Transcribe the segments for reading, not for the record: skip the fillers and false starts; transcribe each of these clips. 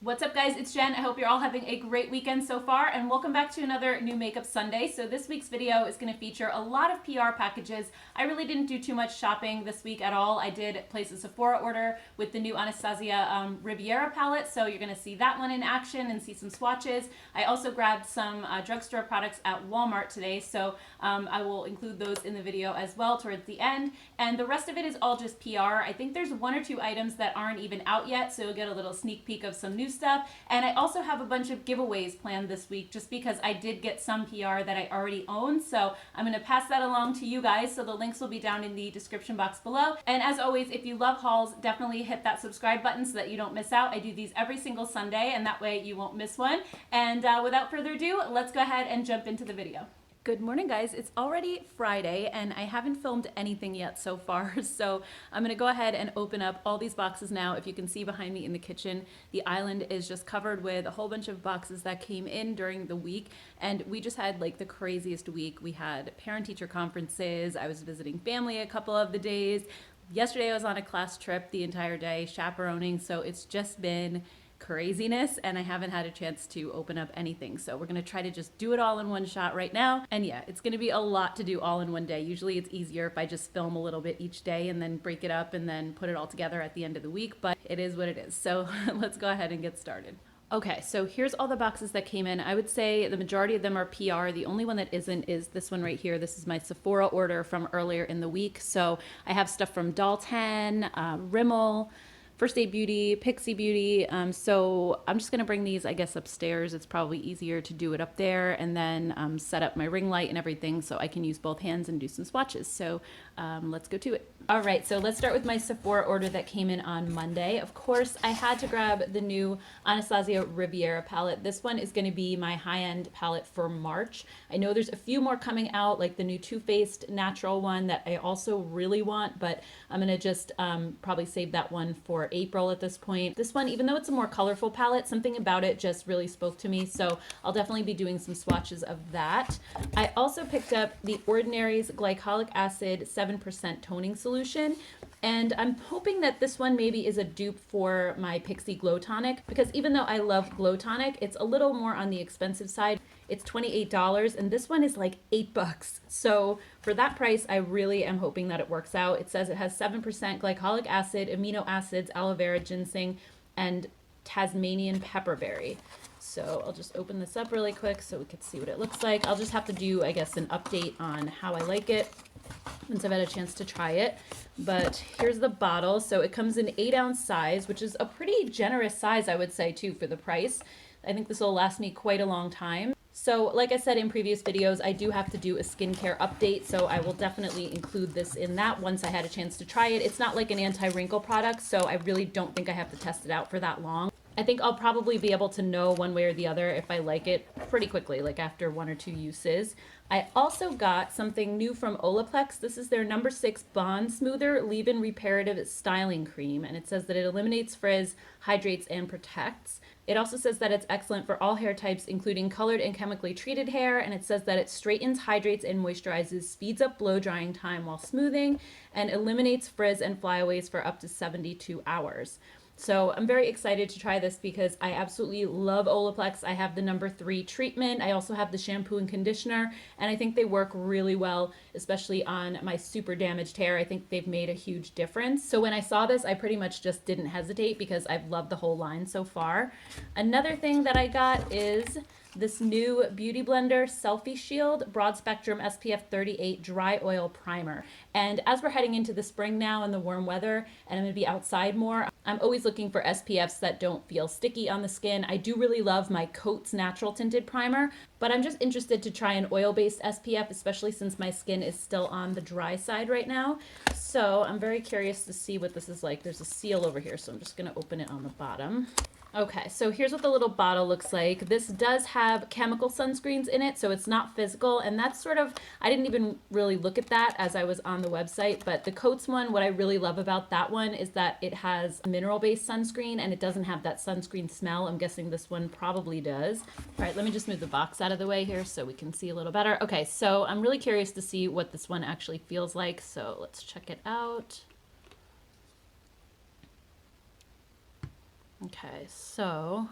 What's up guys, it's Jen. I hope you're all having a great weekend so far and welcome back to another New Makeup Sunday. So this week's video is going to feature a lot of PR packages. I really didn't do too much shopping this week at all. I did place a Sephora order with the new Anastasia Riviera palette, so you're going to see that one in action and see some swatches. I also grabbed some drugstore products at Walmart today, so I will include those in the video as well towards the end. And the rest of it is all just PR. I think there's one or two items that aren't even out yet, so you'll get a little sneak peek of some new stuff. And I also have a bunch of giveaways planned this week just because I did get some PR that I already own. So I'm going to pass that along to you guys. So the links will be down in the description box below. And as always, if you love hauls, definitely hit that subscribe button so that you don't miss out. I do these every single Sunday and that way you won't miss one. And without further ado, let's go ahead and jump into the video. Good morning guys, it's already Friday and I haven't filmed anything yet so far, so I'm gonna go ahead and open up all these boxes now. If you can see behind me in the kitchen, the island is just covered with a whole bunch of boxes that came in during the week, and we just had like the craziest week. We had parent-teacher conferences, I was visiting family a couple of the days. Yesterday I was on a class trip the entire day chaperoning, so it's just been craziness and I haven't had a chance to open up anything. So we're going to try to just do it all in one shot right now. And yeah, it's going to be a lot to do all in one day. Usually it's easier if I just film a little bit each day and then break it up and then put it all together at the end of the week, but it is what it is. So let's go ahead and get started. Okay, so here's all the boxes that came in. I would say the majority of them are PR. The only one that isn't is this one right here. This is my Sephora order from earlier in the week. So I have stuff from Dalton, Rimmel, First Aid Beauty, Pixi Beauty. So I'm just gonna bring these, I guess, upstairs. It's probably easier to do it up there and then set up my ring light and everything so I can use both hands and do some swatches. So let's go to it. All right, so let's start with my Sephora order that came in on Monday. Of course, I had to grab the new Anastasia Riviera palette. This one is gonna be my high-end palette for March. I know there's a few more coming out, like the new Too Faced natural one that I also really want, but I'm gonna just probably save that one for April at this point. This one, even though it's a more colorful palette, something about it just really spoke to me, so I'll definitely be doing some swatches of that. I also picked up the Ordinary's Glycolic Acid 7% toning solution, and I'm hoping that this one maybe is a dupe for my Pixi Glow Tonic, because even though I love Glow Tonic, it's a little more on the expensive side. It's $28 and this one is like $8. So for that price, I really am hoping that it works out. It says it has 7% glycolic acid, amino acids, aloe vera, ginseng, and Tasmanian pepperberry. So I'll just open this up really quick so we can see what it looks like. I'll just have to do, I guess, an update on how I like it once I've had a chance to try it. But here's the bottle. So it comes in 8-ounce size, which is a pretty generous size, I would say, too, for the price. I think this will last me quite a long time. So like I said in previous videos, I do have to do a skincare update, so I will definitely include this in that once I had a chance to try it. It's not like an anti-wrinkle product, so I really don't think I have to test it out for that long. I think I'll probably be able to know one way or the other if I like it pretty quickly, like after 1 or 2 uses. I also got something new from Olaplex. This is their No. 6 Bond Smoother Leave-In Reparative Styling Cream, and it says that it eliminates frizz, hydrates, and protects. It also says that it's excellent for all hair types, including colored and chemically treated hair, and it says that it straightens, hydrates, and moisturizes, speeds up blow drying time while smoothing, and eliminates frizz and flyaways for up to 72 hours. So I'm very excited to try this because I absolutely love Olaplex. I have the No. 3 treatment. I also have the shampoo and conditioner, and I think they work really well, especially on my super damaged hair. I think they've made a huge difference. So when I saw this, I pretty much just didn't hesitate because I've loved the whole line so far. Another thing that I got is this new Beauty Blender Selfie Shield Broad Spectrum SPF 38 Dry Oil Primer. And as we're heading into the spring now and the warm weather, and I'm gonna be outside more, I'm always looking for SPFs that don't feel sticky on the skin. I do really love my Coats Natural Tinted Primer, but I'm just interested to try an oil-based SPF, especially since my skin is still on the dry side right now. So I'm very curious to see what this is like. There's a seal over here, so I'm just gonna open it on the bottom. Okay, so here's what the little bottle looks like. This does have chemical sunscreens in it, so it's not physical, and that's sort of, I didn't even really look at that as I was on the website, but the Coats one, what I really love about that one is that it has mineral-based sunscreen, and it doesn't have that sunscreen smell. I'm guessing this one probably does. All right, let me just move the box out of the way here so we can see a little better. Okay, so I'm really curious to see what this one actually feels like, so let's check it out. Okay, so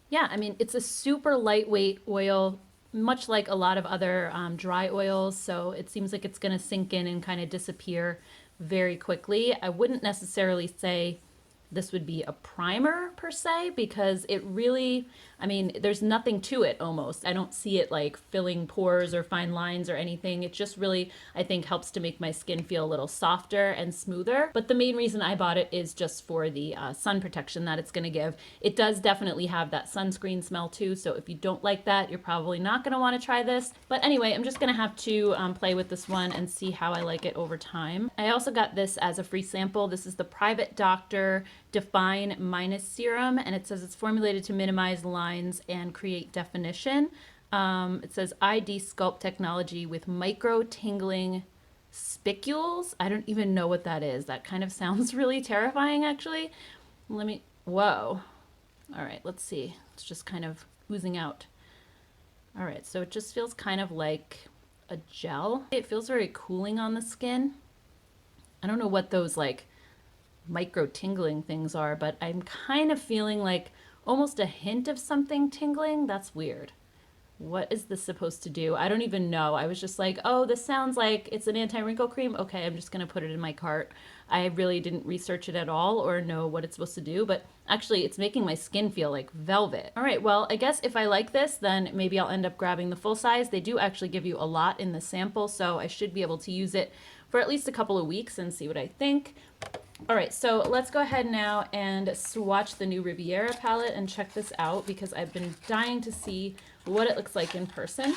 yeah, I mean, it's a super lightweight oil, much like a lot of other dry oils. So it seems like it's going to sink in and kind of disappear very quickly. I wouldn't necessarily say this would be a primer per se, because it really, I mean, there's nothing to it almost. I don't see it like filling pores or fine lines or anything. It just really, I think, helps to make my skin feel a little softer and smoother. But the main reason I bought it is just for the sun protection that it's going to give. It does definitely have that sunscreen smell too. So if you don't like that, you're probably not going to want to try this. But anyway, I'm just going to have to play with this one and see how I like it over time. I also got this as a free sample. This is the Private Doctor Define Minus Serum, and it says it's formulated to minimize lines and create definition. It says ID Sculpt technology with micro tingling spicules. I don't even know what that is. That kind of sounds really terrifying, actually. Whoa. All right, let's see. It's just kind of oozing out. All right, so it just feels kind of like a gel. It feels very cooling on the skin. I don't know what those like micro tingling things are, but I'm kind of feeling like almost a hint of something tingling. That's weird. What is this supposed to do? I don't even know. I was just like, oh, this sounds like it's an anti-wrinkle cream. Okay, I'm just going to put it in my cart. I really didn't research it at all or know what it's supposed to do, but actually it's making my skin feel like velvet. All right, well, I guess if I like this, then maybe I'll end up grabbing the full size. They do actually give you a lot in the sample, so I should be able to use it for at least a couple of weeks and see what I think. All right, so let's go ahead now and swatch the new Riviera palette and check this out because I've been dying to see what it looks like in person.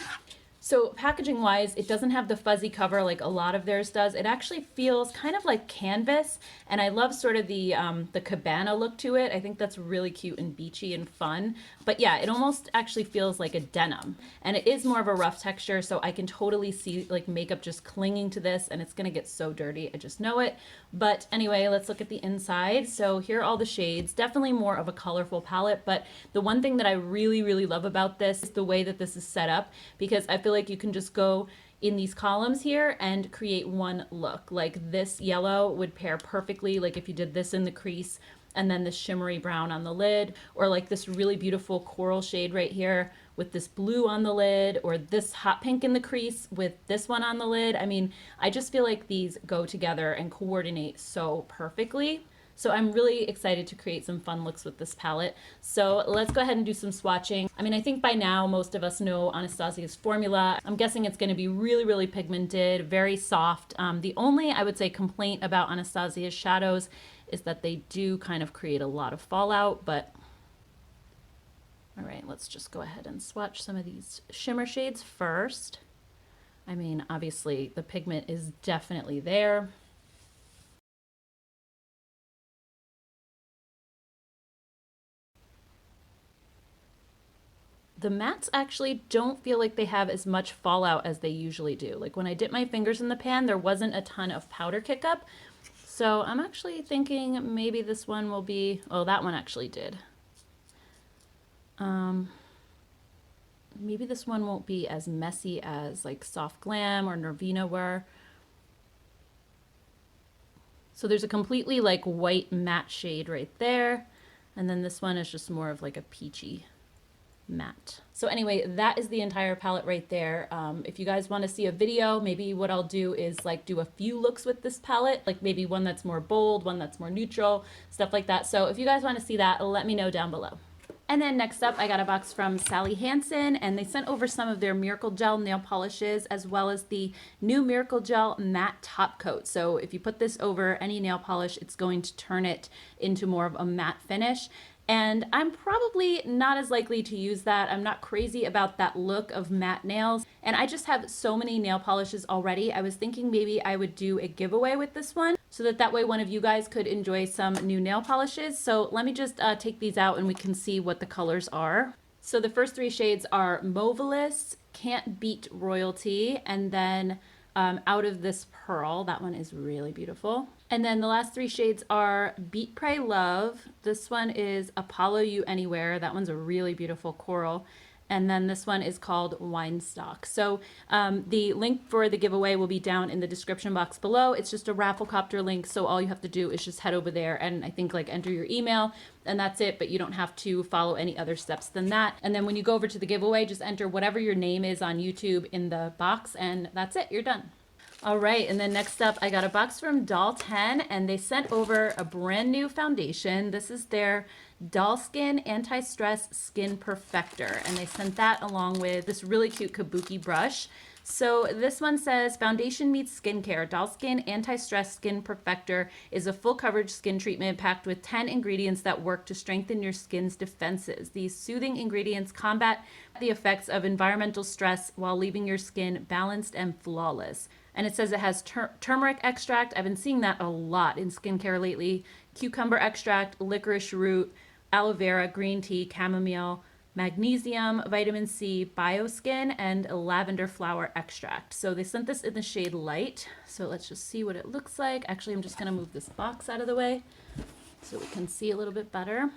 So packaging wise, it doesn't have the fuzzy cover like a lot of theirs does. It actually feels kind of like canvas, and I love sort of the cabana look to it. I think that's really cute and beachy and fun. But yeah, it almost actually feels like a denim, and it is more of a rough texture, so I can totally see like makeup just clinging to this, and it's gonna get so dirty. I just know it. But anyway, let's look at the inside. So here are all the shades. Definitely more of a colorful palette, but the one thing that I really, really love about this is the way that this is set up, because I feel like you can just go in these columns here and create one look. Like this yellow would pair perfectly, like if you did this in the crease and then this shimmery brown on the lid, or like this really beautiful coral shade right here with this blue on the lid, or this hot pink in the crease with this one on the lid. I mean, I just feel like these go together and coordinate so perfectly. So I'm really excited to create some fun looks with this palette. So let's go ahead and do some swatching. I mean, I think by now most of us know Anastasia's formula. I'm guessing it's going to be really, really pigmented, very soft. The only, I would say, complaint about Anastasia's shadows is that they do kind of create a lot of fallout, but all right, let's just go ahead and swatch some of these shimmer shades first. I mean, obviously the pigment is definitely there. The mattes actually don't feel like they have as much fallout as they usually do. Like when I dip my fingers in the pan, there wasn't a ton of powder kick up. So I'm actually thinking maybe this one will be, oh, that one actually did. Maybe this one won't be as messy as like Soft Glam or Nervina were. So there's a completely like white matte shade right there. And then this one is just more of like a peachy matte. So anyway, that is the entire palette right there. If you guys want to see a video, maybe what I'll do is like do a few looks with this palette, like maybe one that's more bold, one that's more neutral, stuff like that. So if you guys want to see that, let me know down below. And then next up, I got a box from Sally Hansen, and they sent over some of their Miracle Gel nail polishes as well as the new Miracle Gel matte top coat. So if you put this over any nail polish, it's going to turn it into more of a matte finish. And I'm probably not as likely to use that. I'm not crazy about that look of matte nails. And I just have so many nail polishes already. I was thinking maybe I would do a giveaway with this one so that way one of you guys could enjoy some new nail polishes. So let me just take these out and we can see what the colors are. So the first three shades are Mauvelous, Can't Beat Royalty, and then Out of This Pearl. That one is really beautiful. And then the last three shades are Beat, Pray, Love. This one is Apollo You Anywhere. That one's a really beautiful coral. And then this one is called Wine Stock. So the link for the giveaway will be down in the description box below. It's just a Rafflecopter link, so all you have to do is just head over there and I think like enter your email, and that's it, but you don't have to follow any other steps than that. And then when you go over to the giveaway, just enter whatever your name is on YouTube in the box, and that's it, you're done. All right, and then next up, I got a box from Doll 10, and they sent over a brand new foundation. This is their Doll Skin Anti-Stress Skin Perfector, and they sent that along with this really cute kabuki brush. So this one says, foundation meets skincare. Doll Skin Anti-Stress Skin Perfector is a full coverage skin treatment packed with 10 ingredients that work to strengthen your skin's defenses. These soothing ingredients combat the effects of environmental stress while leaving your skin balanced and flawless. And it says it has turmeric extract. I've been seeing that a lot in skincare lately. Cucumber extract, licorice root, aloe vera, green tea, chamomile, magnesium, vitamin C, bioskin, and lavender flower extract. So they sent this in the shade light. So let's just see what it looks like. Actually, I'm just gonna move this box out of the way so we can see a little bit better.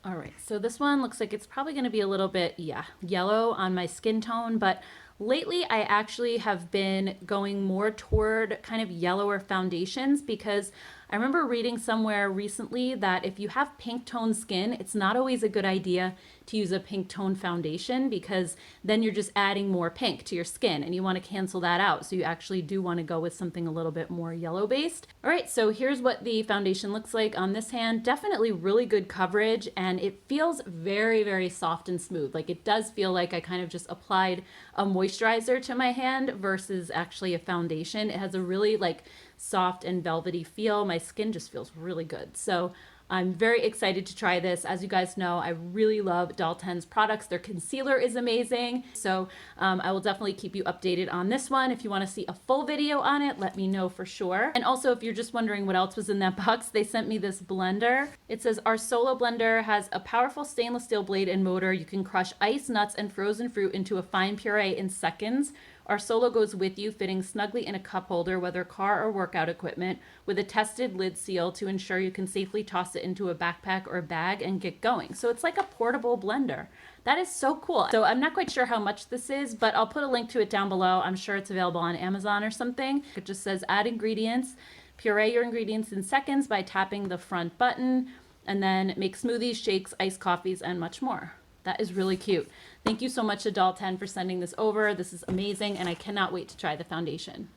All right, so this one looks like it's probably gonna be a little bit, yellow on my skin tone, but lately I actually have been going more toward kind of yellower foundations because I remember reading somewhere recently that if you have pink tone skin, it's not always a good idea to use a pink tone foundation because then you're just adding more pink to your skin and you want to cancel that out. So you actually do want to go with something a little bit more yellow based. All right, so here's what the foundation looks like on this hand. Definitely really good coverage, and it feels very, very soft and smooth. Like it does feel like I kind of just applied a moisturizer to my hand versus actually a foundation. It has a really like soft and velvety feel. My skin just feels really good. So I'm very excited to try this. As you guys know, I really love Doll 10's products. Their concealer is amazing. So I will definitely keep you updated on this one. If you want to see a full video on it, let me know for sure. And also, if you're just wondering what else was in that box, they sent me this blender. It says, our Solo blender has a powerful stainless steel blade and motor. You can crush ice, nuts, and frozen fruit into a fine puree in seconds. Our Solo goes with you, fitting snugly in a cup holder, whether car or workout equipment, with a tested lid seal to ensure you can safely toss it into a backpack or bag and get going. So it's like a portable blender. That is so cool. So I'm not quite sure how much this is, but I'll put a link to it down below. I'm sure it's available on Amazon or something. It just says add ingredients, puree your ingredients in seconds by tapping the front button, and then make smoothies, shakes, iced coffees, and much more. That is really cute. Thank you so much to Doll 10 for sending this over. This is amazing, and I cannot wait to try the foundation.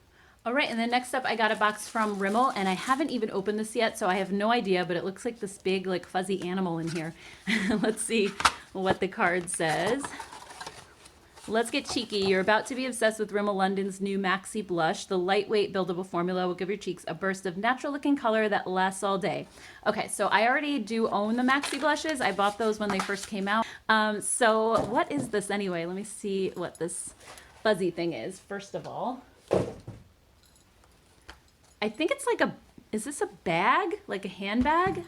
All right, and then next up, I got a box from Rimmel, and I haven't even opened this yet, so I have no idea, but it looks like this big, like, fuzzy animal in here. Let's see what the card says. Let's get cheeky. You're about to be obsessed with Rimmel London's new Maxi Blush. The lightweight buildable formula will give your cheeks a burst of natural looking color that lasts all day. Okay, so I already do own the Maxi Blushes. I bought those when they first came out. So what is this anyway? Let me see what this fuzzy thing is, first of all. I think it's like is this a bag? Like a handbag?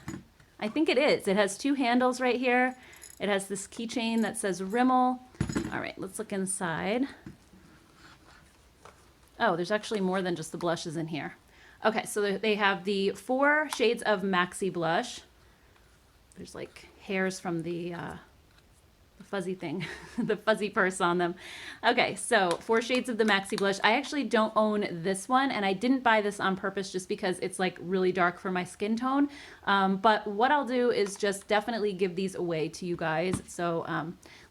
I think it is. It has two handles right here. It has this keychain that says Rimmel. All right, let's look inside. Oh, there's actually more than just the blushes in here. Okay, so they have the 4 shades of Maxi Blush. There's like hairs from the fuzzy thing, the fuzzy purse on them. Okay, so 4 shades of the Maxi Blush. I actually don't own this one, and I didn't buy this on purpose just because it's like really dark for my skin tone. But what I'll do is just definitely give these away to you guys. So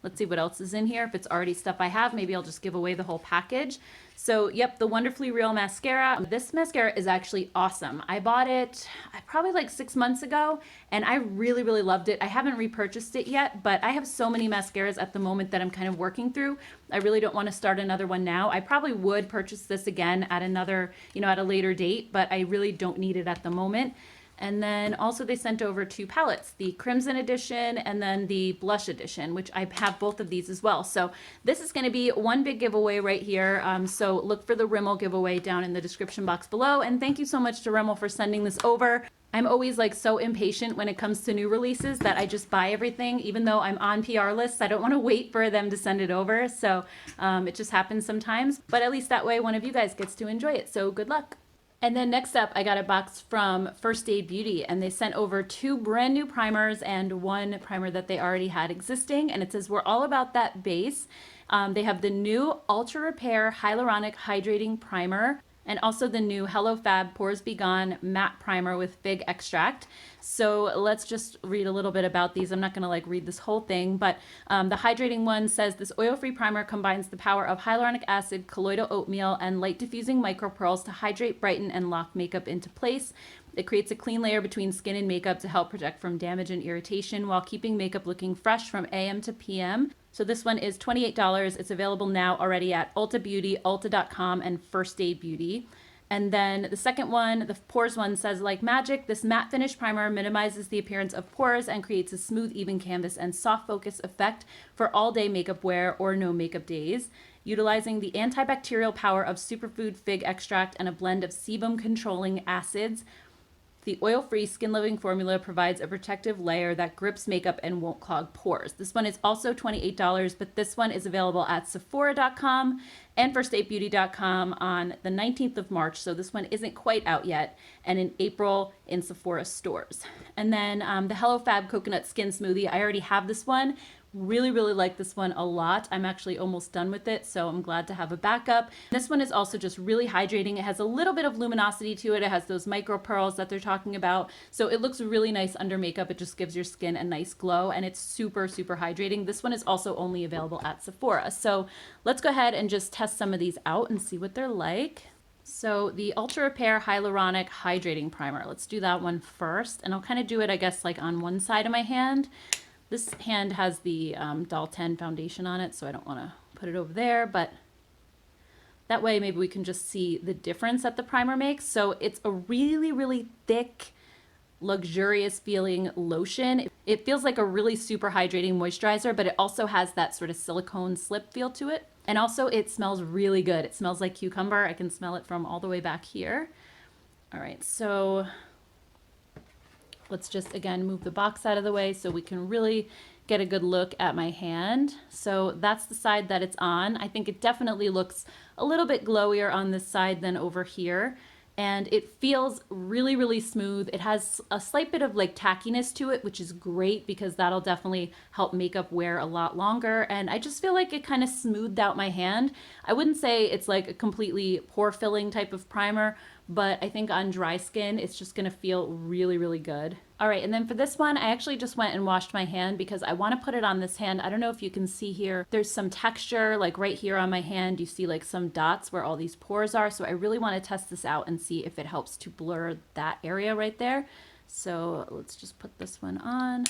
let's see what else is in here. If it's already stuff I have, maybe I'll just give away the whole package. So, yep, the Wonderfully Real mascara. This mascara is actually awesome. I bought it probably like 6 months ago, and I really, really loved it. I haven't repurchased it yet, but I have so many mascaras at the moment that I'm kind of working through. I really don't want to start another one now. I probably would purchase this again at another, at a later date, but I really don't need it at the moment. And then also they sent over 2 palettes, the Crimson Edition and then the Blush Edition, which I have both of these as well. So this is going to be one big giveaway right here. So look for the Rimmel giveaway down in the description box below. And thank you so much to Rimmel for sending this over. I'm always like so impatient when it comes to new releases that I just buy everything, even though I'm on PR lists. I don't want to wait for them to send it over. So it just happens sometimes, but at least that way one of you guys gets to enjoy it. So good luck. And then next up, I got a box from First Aid Beauty, and they sent over 2 brand new primers and 1 primer that they already had existing. And it says, we're all about that base. They have the new Ultra Repair Hyaluronic Hydrating Primer, and also the new Hello Fab Pores Be Gone Matte Primer with Fig Extract. So let's just read a little bit about these. I'm not gonna like read this whole thing, but the hydrating one says, this oil-free primer combines the power of hyaluronic acid, colloidal oatmeal, and light diffusing micropearls to hydrate, brighten, and lock makeup into place. It creates a clean layer between skin and makeup to help protect from damage and irritation while keeping makeup looking fresh from AM to PM. So this one is $28. It's available now already at Ulta Beauty, Ulta.com, and First Aid Beauty. And then the second one, the pores one, says, like magic, this matte finish primer minimizes the appearance of pores and creates a smooth, even canvas and soft focus effect for all day makeup wear or no makeup days. Utilizing the antibacterial power of superfood fig extract and a blend of sebum controlling acids, the oil-free skin-loving formula provides a protective layer that grips makeup and won't clog pores. This one is also $28, but this one is available at Sephora.com and FirstAidBeauty.com on the 19th of March. So this one isn't quite out yet, and in April in Sephora stores. And then the Hello Fab Coconut Skin Smoothie. I already have this one. Really, really like this one a lot. I'm actually almost done with it, so I'm glad to have a backup. This one is also just really hydrating. It has a little bit of luminosity to it. It has those micro pearls that they're talking about. So it looks really nice under makeup. It just gives your skin a nice glow, and it's super, super hydrating. This one is also only available at Sephora. So let's go ahead and just test some of these out and see what they're like. So the Ultra Repair Hyaluronic Hydrating Primer. Let's do that one first. And I'll kind of do it, I guess, like on one side of my hand. This hand has the Doll 10 foundation on it, so I don't want to put it over there, but that way maybe we can just see the difference that the primer makes. So it's a really, really thick, luxurious feeling lotion. It feels like a really super hydrating moisturizer, but it also has that sort of silicone slip feel to it. And also it smells really good. It smells like cucumber. I can smell it from all the way back here. All right, so let's just, again, move the box out of the way so we can really get a good look at my hand. So that's the side that it's on. I think it definitely looks a little bit glowier on this side than over here. And it feels really, really smooth. It has a slight bit of like tackiness to it, which is great because that'll definitely help makeup wear a lot longer. And I just feel like it kind of smoothed out my hand. I wouldn't say it's like a completely pore filling type of primer, but I think on dry skin, it's just gonna feel really, really good. All right, and then for this one, I actually just went and washed my hand because I wanna put it on this hand. I don't know if you can see here, there's some texture, like right here on my hand, you see like some dots where all these pores are. So I really wanna test this out and see if it helps to blur that area right there. So let's just put this one on.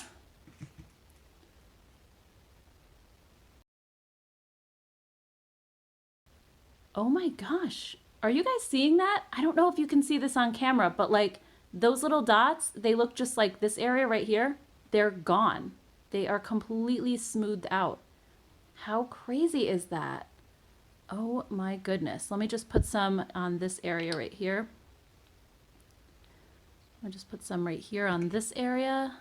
Oh my gosh. Are you guys seeing that? I don't know if you can see this on camera, but like those little dots, they look just like this area right here. They're gone. They are completely smoothed out. How crazy is that? Oh my goodness. Let me just put some on this area right here. I'll just put some right here on this area.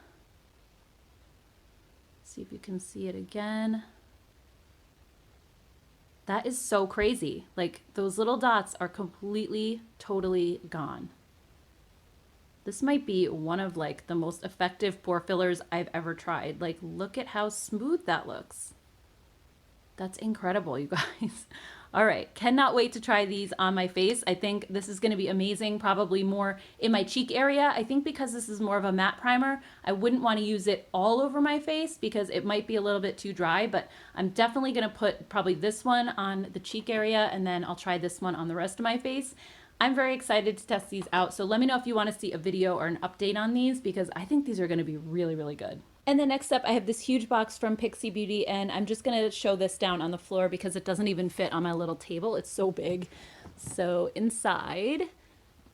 See if you can see it again. That is so crazy. Like those little dots are completely, totally gone. This might be one of like the most effective pore fillers I've ever tried. Like look at how smooth that looks. That's incredible, you guys. All right, cannot wait to try these on my face. I think this is gonna be amazing, probably more in my cheek area. I think because this is more of a matte primer, I wouldn't wanna use it all over my face because it might be a little bit too dry, but I'm definitely gonna put probably this one on the cheek area and then I'll try this one on the rest of my face. I'm very excited to test these out. So let me know if you wanna see a video or an update on these because I think these are gonna be really, really good. And then next up, I have this huge box from Pixi Beauty, and I'm just gonna show this down on the floor because it doesn't even fit on my little table. It's so big. So inside,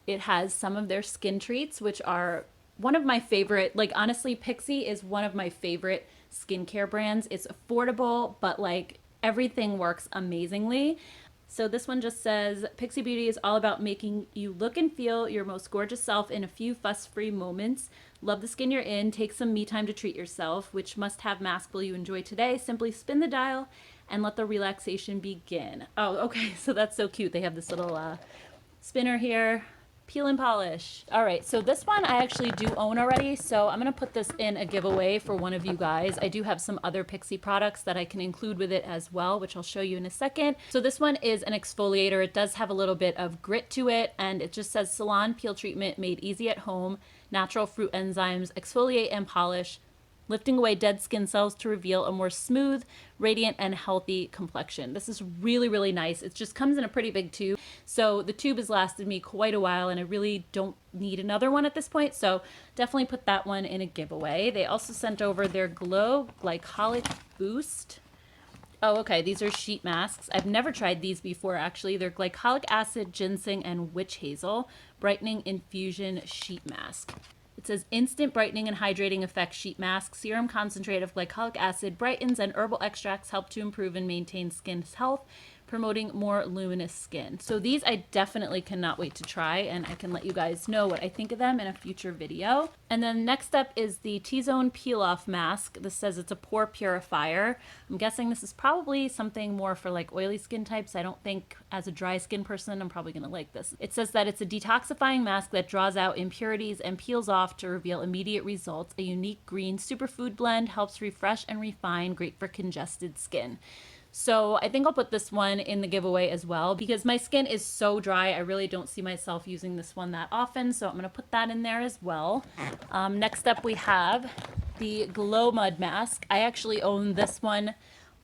it has some of their skin treats, which are one of my favorite. Like honestly, Pixi is one of my favorite skincare brands. It's affordable, but like everything works amazingly. So this one just says, Pixi Beauty is all about making you look and feel your most gorgeous self in a few fuss-free moments. Love the skin you're in. Take some me time to treat yourself. Which must-have mask will you enjoy today? Simply spin the dial and let the relaxation begin. Oh, okay. So that's so cute. They have this little spinner here. Peel and polish. All right, so this one I actually do own already, so I'm gonna put this in a giveaway for one of you guys. I do have some other Pixi products that I can include with it as well, which I'll show you in a second. So this one is an exfoliator. It does have a little bit of grit to it, and it just says salon peel treatment made easy at home, natural fruit enzymes, exfoliate and polish, lifting away dead skin cells to reveal a more smooth, radiant, and healthy complexion. This is really, really nice. It just comes in a pretty big tube. So the tube has lasted me quite a while, and I really don't need another one at this point. So definitely put that one in a giveaway. They also sent over their Glow Glycolic Boost. Oh, okay. These are sheet masks. I've never tried these before, actually. They're glycolic acid, ginseng, and witch hazel brightening infusion sheet mask. It says instant brightening and hydrating effect sheet mask. Serum concentrate of glycolic acid brightens, and herbal extracts help to improve and maintain skin's health, promoting more luminous skin. So these I definitely cannot wait to try, and I can let you guys know what I think of them in a future video. And then next up is the T-Zone Peel Off Mask. This says it's a pore purifier. I'm guessing this is probably something more for like oily skin types. I don't think as a dry skin person I'm probably gonna like this. It says that it's a detoxifying mask that draws out impurities and peels off to reveal immediate results. A unique green superfood blend helps refresh and refine, great for congested skin. So I think I'll put this one in the giveaway as well because my skin is so dry. I really don't see myself using this one that often. So I'm going to put that in there as well. Next up we have the Glow Mud Mask. I actually own this one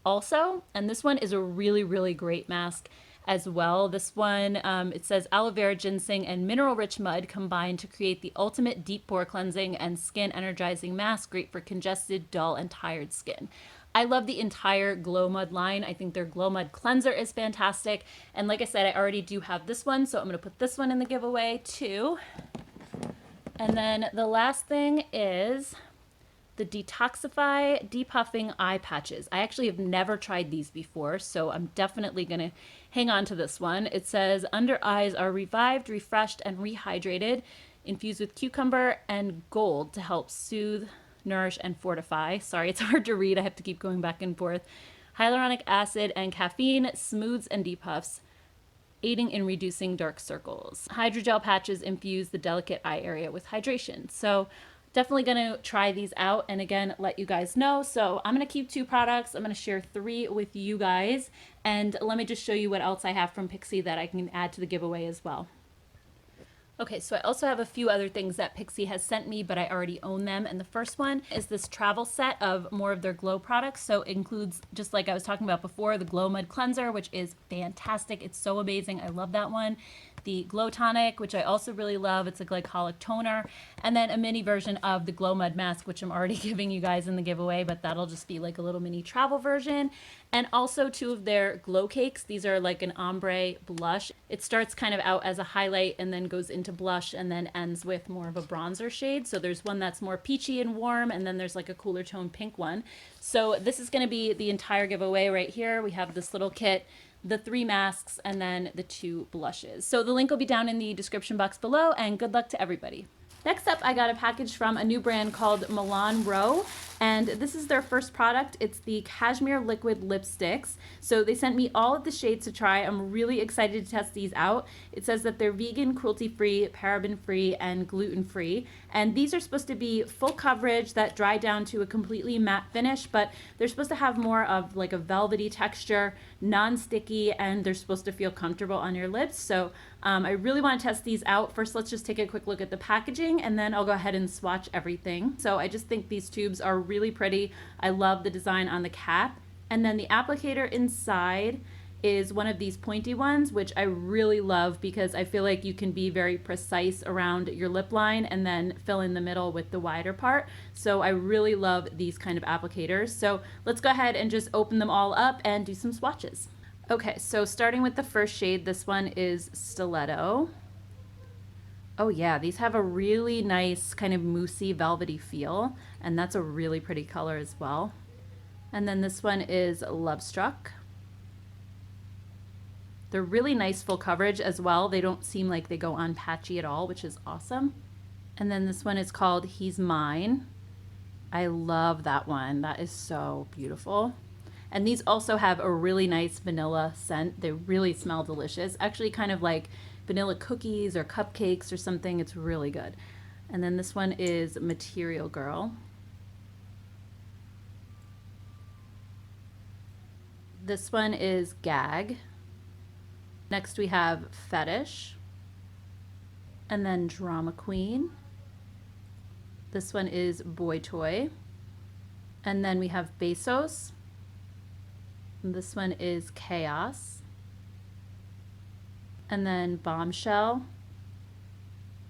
also. And this one is a really, really great mask as well. This one, it says aloe vera, ginseng, and mineral-rich mud combined to create the ultimate deep pore cleansing and skin energizing mask, great for congested, dull, and tired skin. I love the entire Glow Mud line. I think their Glow Mud cleanser is fantastic. And like I said, I already do have this one, so I'm gonna put this one in the giveaway too. And then the last thing is the Detoxify Depuffing Eye Patches. I actually have never tried these before, so I'm definitely gonna hang on to this one. It says under eyes are revived, refreshed, and rehydrated, infused with cucumber and gold to help soothe, nourish, and fortify. Sorry, it's hard to read. I have to keep going back and forth. Hyaluronic acid and caffeine smooths and depuffs, aiding in reducing dark circles. Hydrogel patches infuse the delicate eye area with hydration. So definitely gonna try these out and again, let you guys know. So I'm gonna keep 2 products. I'm gonna share 3 with you guys. And let me just show you what else I have from Pixi that I can add to the giveaway as well. Okay, so I also have a few other things that Pixi has sent me, but I already own them. And the first one is this travel set of more of their Glow products. So it includes, just like I was talking about before, the Glow Mud Cleanser, which is fantastic. It's so amazing. I love that one. The Glow Tonic, which I also really love. It's a glycolic toner. And then a mini version of the Glow Mud Mask, which I'm already giving you guys in the giveaway, but that'll just be like a little mini travel version. And also 2 of their Glow Cakes. These are like an ombre blush. It starts kind of out as a highlight and then goes into blush and then ends with more of a bronzer shade. So there's one that's more peachy and warm, and then there's like a cooler tone pink one. So this is going to be the entire giveaway right here. We have this little kit, the 3 masks, and then the 2 blushes. So the link will be down in the description box below, and good luck to everybody. Next up, I got a package from a new brand called Milan Row, and this is their first product. It's the Cashmere Liquid Lipsticks. So they sent me all of the shades to try. I'm really excited to test these out. It says that they're vegan, cruelty-free, paraben-free, and gluten-free. And these are supposed to be full coverage that dry down to a completely matte finish, but they're supposed to have more of like a velvety texture, non-sticky, and they're supposed to feel comfortable on your lips. So I really want to test these out. First, let's just take a quick look at the packaging, and then I'll go ahead and swatch everything. So I just think these tubes are really pretty. I love the design on the cap. And then the applicator inside is one of these pointy ones, which I really love because I feel like you can be very precise around your lip line and then fill in the middle with the wider part. So I really love these kind of applicators. So let's go ahead and just open them all up and do some swatches. Okay, so starting with the first shade, this one is Stiletto. Oh yeah, these have a really nice kind of moussey, velvety feel, and that's a really pretty color as well. And then this one is Love Struck. They're really nice full coverage as well. They don't seem like they go on patchy at all, which is awesome. And then this one is called He's Mine. I love that one. That is so beautiful. And these also have a really nice vanilla scent. They really smell delicious. Actually kind of like vanilla cookies or cupcakes or something. It's really good. And then this one is Material Girl. This one is Gag. Next we have Fetish. And then Drama Queen. This one is Boy Toy. And then we have Bezos. And this one is Chaos. And then Bombshell.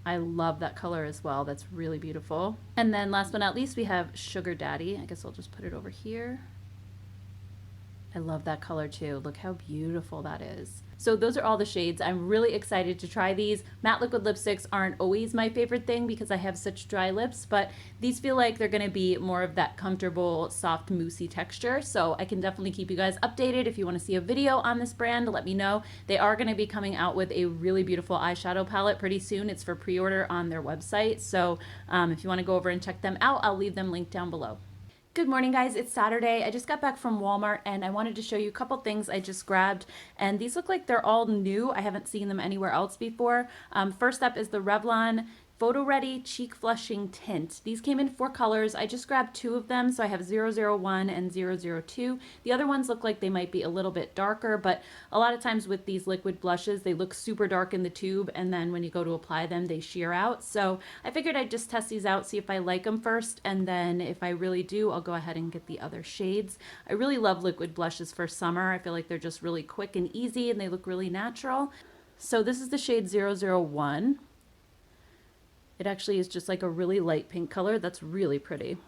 I love that color as well. That's really beautiful. And then last but not least, we have Sugar Daddy. I guess I'll just put it over here. I love that color too. Look how beautiful that is. So those are all the shades. I'm really excited to try these. Matte liquid lipsticks aren't always my favorite thing because I have such dry lips, but these feel like they're gonna be more of that comfortable, soft, moussey texture. So I can definitely keep you guys updated. If you wanna see a video on this brand, let me know. They are gonna be coming out with a really beautiful eyeshadow palette pretty soon. It's for pre-order on their website. So if you wanna go over and check them out, I'll leave them linked down below. Good morning, guys. It's Saturday. I just got back from Walmart and I wanted to show you a couple things I just grabbed, and these look like they're all new. I haven't seen them anywhere else before. First up is the Revlon Photo Ready Cheek Flushing Tint. These came in 4 colors. I just grabbed 2 of them, so I have 001 and 002. The other ones look like they might be a little bit darker, but a lot of times with these liquid blushes, they look super dark in the tube, and then when you go to apply them, they sheer out. So I figured I'd just test these out, see if I like them first, and then if I really do, I'll go ahead and get the other shades. I really love liquid blushes for summer. I feel like they're just really quick and easy, and they look really natural. So this is the shade 001. It actually is just like a really light pink color. That's really pretty.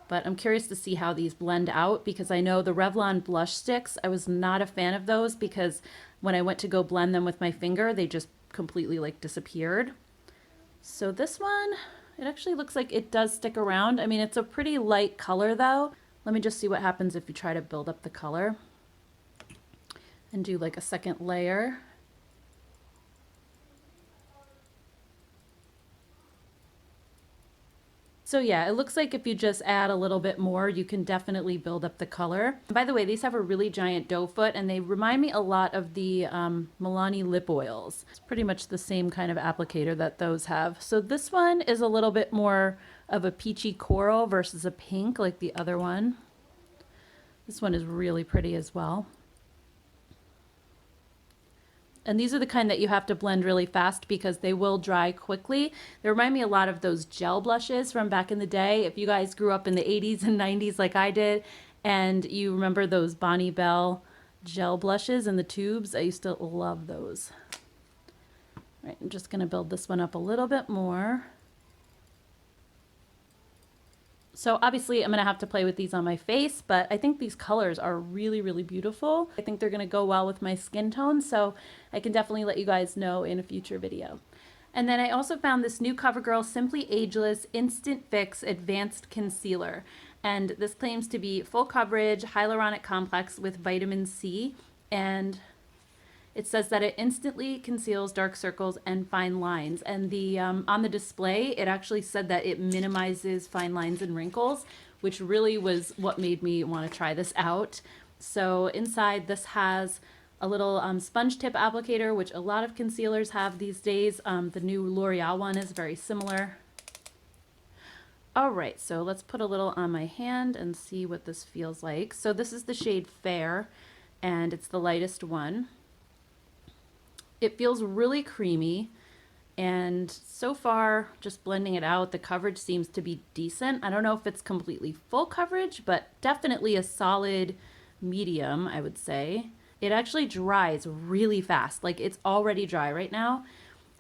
But I'm curious to see how these blend out because I know the Revlon blush sticks, I was not a fan of those because when I went to go blend them with my finger, they just completely like disappeared. So this one, it actually looks like it does stick around. I mean, it's a pretty light color though. Let me just see what happens if you try to build up the color and do like a second layer. So yeah, it looks like if you just add a little bit more, you can definitely build up the color. By the way, these have a really giant doe foot and they remind me a lot of the Milani lip oils. It's pretty much the same kind of applicator that those have. So this one is a little bit more of a peachy coral versus a pink like the other one. This one is really pretty as well. And these are the kind that you have to blend really fast because they will dry quickly. They remind me a lot of those gel blushes from back in the day. If you guys grew up in the 80s and 90s like I did, and you remember those Bonnie Bell gel blushes in the tubes, I used to love those. All right, I'm just gonna build this one up a little bit more. So obviously I'm gonna have to play with these on my face, but I think these colors are really, really beautiful. I think they're gonna go well with my skin tone, so I can definitely let you guys know in a future video. And then I also found this new CoverGirl Simply Ageless Instant Fix Advanced Concealer. And this claims to be full coverage hyaluronic complex with vitamin C, and it says that it instantly conceals dark circles and fine lines. And the on the display, it actually said that it minimizes fine lines and wrinkles, which really was what made me want to try this out. So inside, this has a little sponge tip applicator, which a lot of concealers have these days. The new L'Oreal one is very similar. All right, so let's put a little on my hand and see what this feels like. So this is the shade Fair, and it's the lightest one. It feels really creamy, and so far, just blending it out, the coverage seems to be decent. I don't know if it's completely full coverage, but definitely a solid medium, I would say. It actually dries really fast, like it's already dry right now.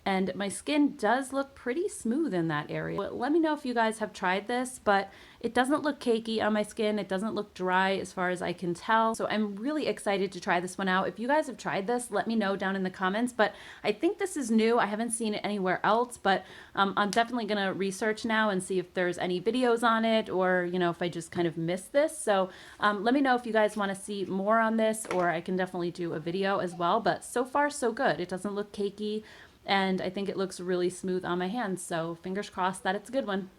And my skin does look pretty smooth in that area. Let me know if you guys have tried this, but it doesn't look cakey on my skin. It doesn't look dry as far as I can tell. So I'm really excited to try this one out. If you guys have tried this, let me know down in the comments. But I think this is new. I haven't seen it anywhere else, but I'm definitely gonna research now and see if there's any videos on it, or you know, if I just kind of missed this. So let me know if you guys wanna see more on this, or I can definitely do a video as well. But so far, so good. It doesn't look cakey, and I think it looks really smooth on my hands, so fingers crossed that it's a good one.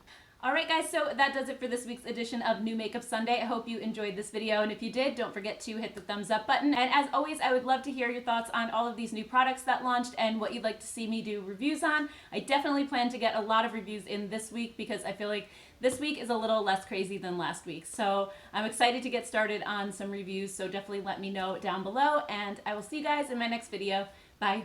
Alright guys, so that does it for this week's edition of New Makeup Sunday. I hope you enjoyed this video, and if you did, don't forget to hit the thumbs up button. And as always, I would love to hear your thoughts on all of these new products that launched and what you'd like to see me do reviews on. I definitely plan to get a lot of reviews in this week because I feel like this week is a little less crazy than last week. So I'm excited to get started on some reviews, so definitely let me know down below, and I will see you guys in my next video. Bye!